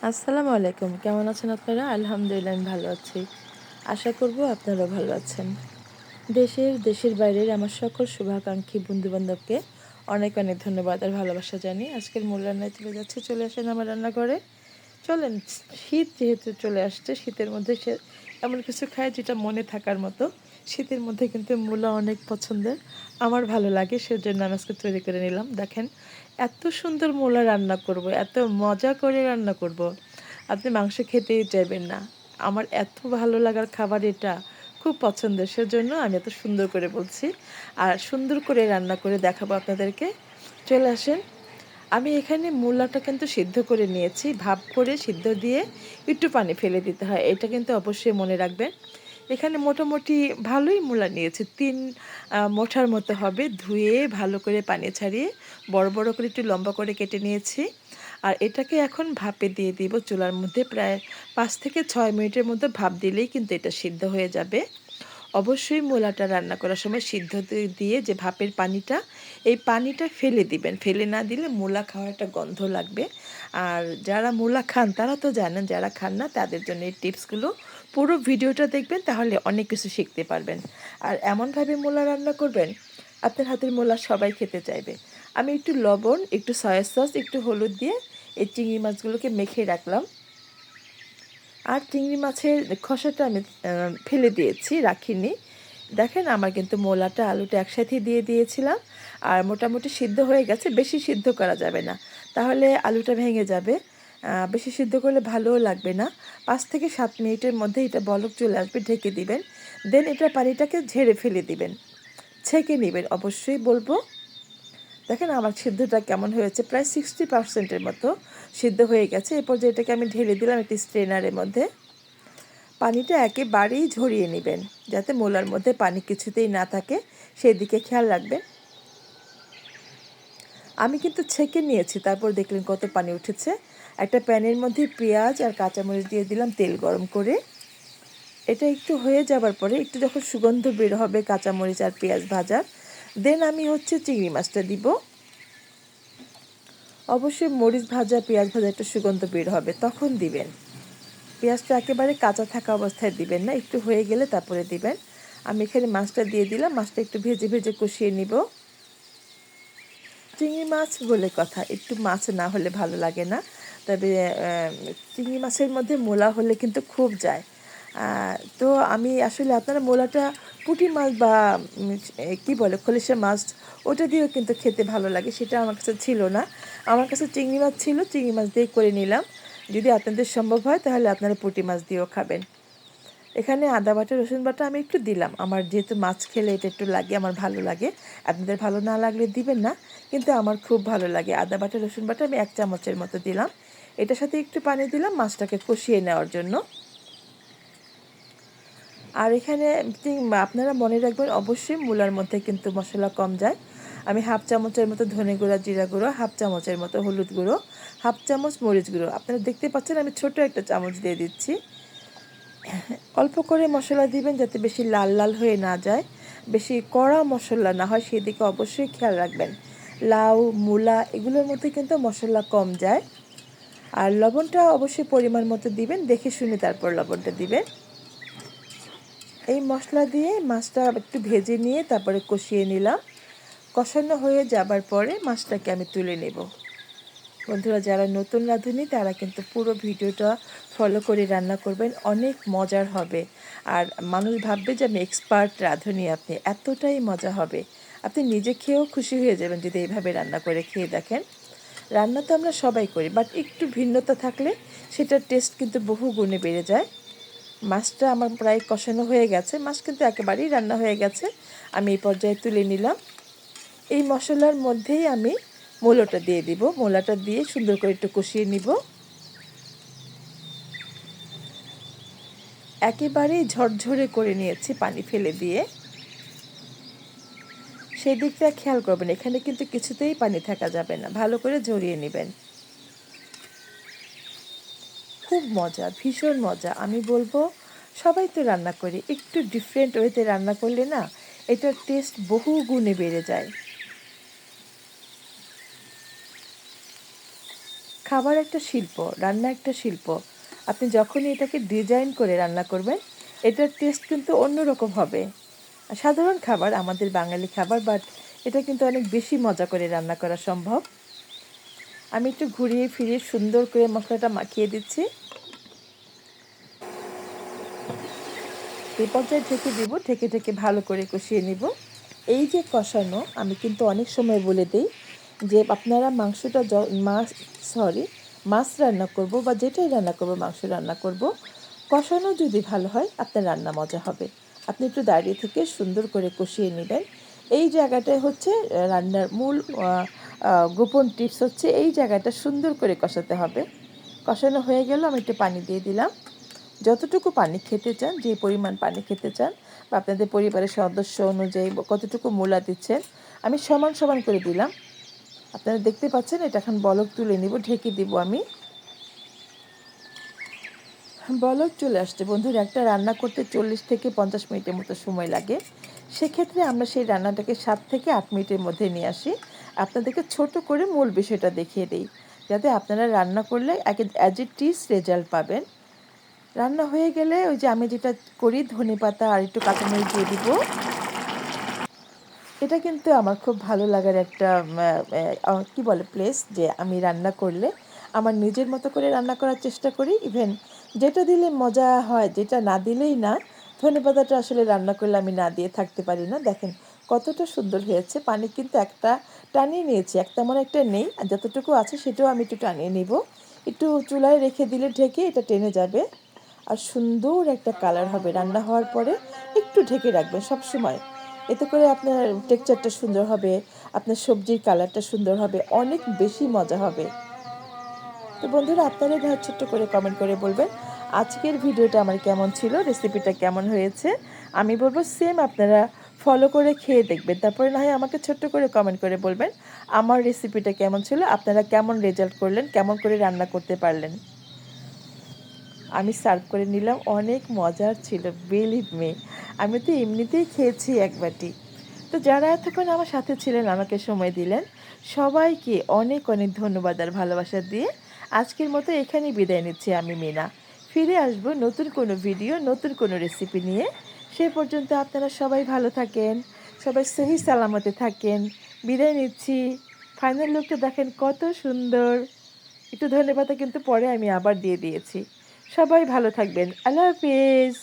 আসসালামু আলাইকুম। কেমন আছেন আপনারা? আলহামদুলিল্লাহ আমি ভালো আছি। আশা করব আপনারাও ভালো আছেন। দেশের বাইরের আমার সকল শুভাকাঙ্ক্ষী বন্ধু-বান্ধবকে অনেক, অনেক ধন্যবাদ আর ভালোবাসা জানিয়ে আজকের মূল রান্নায় যাচ্ছি। চলে আসেন আমার রান্নাঘরে। চলেন, শীত যেহেতু চলে আসছে, শীতের মধ্যে এমন কিছু খাই যেটা মনে থাকার মতো। শীতের মধ্যে কিন্তু মূলা অনেক পছন্দের। আমার ভালো লাগে, সেজন্য আমি আজকে তৈরি করে নিলাম। দেখেন, এত সুন্দর মূলা রান্না করব, এত মজা করে রান্না করব, আপনি মাংস খেতেই চাইবেন না। আমার এত ভালো লাগার খাবার এটা, খুব পছন্দের। সেজন্য আমি এত সুন্দর করে বলছি। আর সুন্দর করে রান্না করে দেখাবো আপনাদেরকে। চলে আসেন। আমি এখানে মূলাটা কিন্তু সিদ্ধ করে নিয়েছি। ভাপ করে সিদ্ধ দিয়ে একটু পানি ফেলে দিতে হয়। এটা কিন্তু অবশ্যই মনে রাখবেন। এখানে মোটামুটি ভালোই মূলা নিয়েছি। ৩ মুঠার মতো হবে। ধুয়ে ভালো করে পানি ছাড়িয়ে বড়, বড় করে একটু লম্বা করে কেটে নিয়েছি। আর এটাকে এখন ভাপে দিয়ে দিব চুলার মধ্যে। প্রায় ৫ থেকে ৬ মিনিটের মতো ভাপ দিলেই কিন্তু এটা সিদ্ধ হয়ে যাবে। অবশ্যই মূলাটা রান্না করার সময় সিদ্ধ দিয়ে যে ভাপের পানিটা, এই পানিটা ফেলে দিবেন। ফেলে না দিলে মূলা খাওয়ার একটা গন্ধ লাগবে। আর যারা মূলা খান তারা তো জানেন, যারা খান না তাদের জন্য এই টিপসগুলো। পুরো ভিডিওটা দেখবেন, তাহলে অনেক কিছু শিখতে পারবেন। আর এমনভাবে মূলা রান্না করবেন, আপনার হাতের মূলা সবাই খেতে চাইবে। আমি একটু লবণ, একটু সয়া সস, একটু হলুদ দিয়ে এই চিংড়ি মাছগুলোকে মেখে রাখলাম। আর চিংড়ি মাছের খোসাটা আমি ফেলে দিয়েছি, রাখিনি। দেখেন, আমার কিন্তু মূলাটা আলুটা একসাথে দিয়ে দিয়েছিলাম। আর মোটামুটি সিদ্ধ হয়ে গেছে, বেশি সিদ্ধ করা যাবে না, তাহলে আলুটা ভেঙে যাবে। বেশি সিদ্ধ করলে ভালোও লাগবে না। ৫ থেকে ৭ মিনিটের মধ্যে এটা বলক চলে আসবে, ঢেকে দিবেন। দেন এটা পানিটাকে ঝেড়ে ফেলে দিবেন, ছেঁকে নেবেন অবশ্যই বলবো। দেখেন আমার সিদ্ধটা কেমন হয়েছে, প্রায় 60% মতো সিদ্ধ হয়ে গেছে। এরপর যে এটাকে আমি ঢেলে দিলাম একটি স্ট্রেনারের মধ্যে। পানিটা একেবারেই ঝরিয়ে নেবেন, যাতে মূলার মধ্যে পানি কিছুতেই না থাকে, সেই দিকে খেয়াল রাখবেন। আমি কিন্তু ছেঁকে নিয়েছি, তারপর দেখলেন কত পানি উঠেছে। একটা প্যানের মধ্যে পেঁয়াজ আর কাঁচামরিচ দিয়ে দিলাম তেল গরম করে। এটা একটু হয়ে যাবার পরে, একটু যখন সুগন্ধ বের হবে কাঁচামরিচ আর পেঁয়াজ ভাজার, দেন আমি চিংড়ি মাছটা দিব। অবশ্যই মরিচ ভাজা পেঁয়াজ ভাজা একটা সুগন্ধ বের হবে, তখন দিবেন। পেঁয়াজটা একেবারে কাঁচা থাকা অবস্থায় দিবেন না, একটু হয়ে গেলে তারপরে দিবেন। আমি এখানে মাছটা দিয়ে দিলাম, মাছটা একটু ভেজে ভেজে কষিয়ে নিব। চিংড়ি মাছ বলে কথা, একটু মাছ না হলে ভালো লাগে না। তবে চিংড়ি মাছের মধ্যে মূলা হলে কিন্তু খুব যায়। তো আমি আসলে, আপনারা মূলাটা পুঁটি মাছ বা কী বলে খলিশা মাছ, ওটা দিয়েও কিন্তু খেতে ভালো লাগে। সেটা আমার কাছে ছিল না, আমার কাছে চিংড়ি মাছ ছিল, চিংড়ি মাছ দিয়ে করে নিলাম। যদি আপনাদের সম্ভব হয় তাহলে আপনারা পুঁটি মাছ দিয়েও খাবেন। এখানে আদা বাটা রসুন বাটা আমি একটু দিলাম, আমার যেহেতু মাছ খেলে এটা একটু লাগে, আমার ভালো লাগে। আপনাদের ভালো না লাগলে দিবেন না, কিন্তু আমার খুব ভালো লাগে। আদা বাটা রসুন বাটা আমি 1 চামচের মতো দিলাম। এটার সাথে একটু পানি দিলাম মাছটাকে কষিয়ে নেওয়ার জন্য। আর এখানে আপনারা মনে রাখবেন, অবশ্যই মূলার মধ্যে কিন্তু মশলা কম যায়। আমি 1/2 চামচের মতো ধনে গুঁড়া, জিরা গুঁড়ো, 1/2 চামচের মতো হলুদ গুঁড়ো, 1/2 চামচ মরিচ গুঁড়ো, আপনারা দেখতে পাচ্ছেন আমি ছোট একটা চামচ দিয়ে দিচ্ছি। অল্প করে মশলা দিবেন, যাতে বেশি লাল লাল হয়ে না যায়, বেশি কড়া মশলা না হয়, সেদিকে অবশ্যই খেয়াল রাখবেন। লাউ, মূলা এগুলোর মধ্যে কিন্তু মশলা কম যায়। আর লবণটা অবশ্যই পরিমাণ মতো দিবেন, দেখে শুনে তারপর লবণটা দিবেন। এই মশলা দিয়ে মাছটা একটু ভেজে নিয়ে তারপরে কষিয়ে নিলাম। কষানো হয়ে যাবার পরে মাছটাকে আমি তুলে নেব। বন্ধুরা, যারা নতুন রাঁধুনি তারা কিন্তু পুরো ভিডিওটা ফলো করে রান্না করবেন, অনেক মজার হবে। আর মানুষ ভাববে যে আমি এক্সপার্ট রাঁধুনি, আপনি এতটাই মজা হবে। আপনি নিজে খেয়েও খুশি হয়ে যাবেন যদি এইভাবে রান্না করে খেয়ে দেখেন। রান্না তো আমরা সবাই করি, বাট একটু ভিন্নতা থাকলে সেটার টেস্ট কিন্তু বহু গুণে বেড়ে যায়। মাছটা আমার প্রায় কষানো হয়ে গেছে, মাছ কিন্তু একেবারেই রান্না হয়ে গেছে। আমি এই পর্যায়ে তুলে নিলাম। এই মশলার মধ্যেই আমি মূলাটা দিয়ে দিব। মূলাটা দিয়ে সুন্দর করে একটু কষিয়ে নিব। একেবারেই ঝরঝরে করে নিয়েছি পানি ফেলে দিয়ে। সেই দিকটা খেয়াল করবেন, এখানে কিন্তু কিছুতেই পানি থাকা যাবে না, ভালো করে ঝরিয়ে নেবেন। খুব মজা, ভীষণ মজা। আমি বলবো সবাই তো রান্না করি, একটু ডিফারেন্ট ওয়েতে রান্না করলে না, এটার টেস্ট বহু গুণে বেড়ে যায়। খাবার একটা শিল্প, রান্না একটা শিল্প। আপনি যখনই এটাকে ডিজাইন করে রান্না করবেন, এটার টেস্ট কিন্তু অন্যরকম হবে। সাধারণ খাবার আমাদের বাঙালি খাবার, বাট এটা কিন্তু অনেক বেশি মজা করে রান্না করা সম্ভব। আমি একটু ঘুরিয়ে ফিরিয়ে সুন্দর করে মশলাটা মাখিয়ে দিচ্ছি। এই পর্যায়ে ঢেকে দিব, ঢেকে ঢেকে ভালো করে কষিয়ে নিব। এই যে কষানো, আমি কিন্তু অনেক সময় বলে দিই যে আপনারা মাংসটা মাছ রান্না করব বা যেটাই রান্না করব, মাংস রান্না করব, কষানো যদি ভালো হয় আপনার রান্না মজা হবে। আপনি একটু দাঁড়িয়ে থেকে সুন্দর করে কষিয়ে নেবেন। এই জায়গাটায় হচ্ছে রান্নার মূল গোপন টিপস হচ্ছে এই জায়গাটা সুন্দর করে কষাতে হবে। কষানো হয়ে গেল, আমি একটু পানি দিয়ে দিলাম। যতটুকু পানি খেতে চান, যে পরিমাণ পানি খেতে চান বা আপনাদের পরিবারের সদস্য অনুযায়ী কতটুকু মূলা দিচ্ছেন, আমি সমান সমান করে দিলাম। আপনারা দেখতে পাচ্ছেন এটা এখন বলক তুলে নিব, ঢেকে দিব আমি। বলক চলে আসছে বন্ধুরা। একটা রান্না করতে 40 থেকে 50 মিনিটের মতো সময় লাগে। সেক্ষেত্রে আমরা সেই রান্নাটাকে 7 থেকে 8 মিনিটের মধ্যে নিয়ে আসি। আপনাদেরকে ছোট করে মূল বিষয়টা দেখিয়ে দিই, যাতে আপনারা রান্না করলে অ্যাজ ইট ইজ রেজাল্ট পাবেন। রান্না হয়ে গেলে ওই যে আমি যেটা করি, ধনেপাতা আর একটু কাঁচামরিচ দিয়ে দিব। এটা কিন্তু আমার খুব ভালো লাগার একটা কি বলে প্লেস, যে আমি রান্না করলে আমার নিজের মতো করে রান্না করার চেষ্টা করি। ইভেন যেটা দিলে মজা হয়, যেটা না দিলেই না। ধনেপাতাটা আসলে রান্না করলে আমি না দিয়ে থাকতে পারি না। দেখেন কতটা সুন্দর হয়েছে। পানি কিন্তু একটা টানিয়ে নিয়েছি, তেমন একটা নেই, আর যতটুকু আছে সেটাও আমি একটু টানিয়ে নিব। একটু চুলায় রেখে দিলে ঢেকে এটা টেনে যাবে আর সুন্দর একটা কালার হবে। রান্না হওয়ার পরে একটু ঢেকে রাখবেন সব সময়। এতে করে আপনার টেক্সচারটা সুন্দর হবে, আপনার সবজির কালারটা সুন্দর হবে, অনেক বেশি মজা হবে। তো বন্ধুরা, আপনারা ছোট্ট করে কমেন্ট করে বলবেন আজকের ভিডিওটা আমার কেমন ছিল, রেসিপিটা কেমন হয়েছে। আমি বলবো সেম আপনারা ফলো করে খেয়ে দেখবেন, তারপরে না হয় আমাকে ছোট্ট করে কমেন্ট করে বলবেন আমার রেসিপিটা কেমন ছিল, আপনারা কেমন রেজাল্ট করলেন, কেমন করে রান্না করতে পারলেন। আমি সার্ভ করে নিলাম, অনেক মজার ছিল, বিলিভ মি। আমি তো এমনিতেই খেয়েছি এক বাটি। তো যারা এতক্ষণ আমার সাথে ছিলেন, আমাকে সময় দিলেন, সবাইকে অনেক অনেক ধন্যবাদ আর ভালোবাসা দিয়ে আজকের মতো এখানেই বিদায় নিচ্ছি আমি, মিনা। ফিরে আসবো নতুন কোনো ভিডিও, নতুন কোনো রেসিপি নিয়ে। সে পর্যন্ত আপনারা সবাই ভালো থাকেন, সবাই সহি সালামতে থাকেন। বিদায় নিচ্ছি। ফাইনাল লুকটা দেখেন কত সুন্দর। একটু ধন্যবাদ কিন্তু পরে আমি আবার দিয়ে দিয়েছি। সবাই ভালো থাকবেন। আল্লাহ হাফিজ।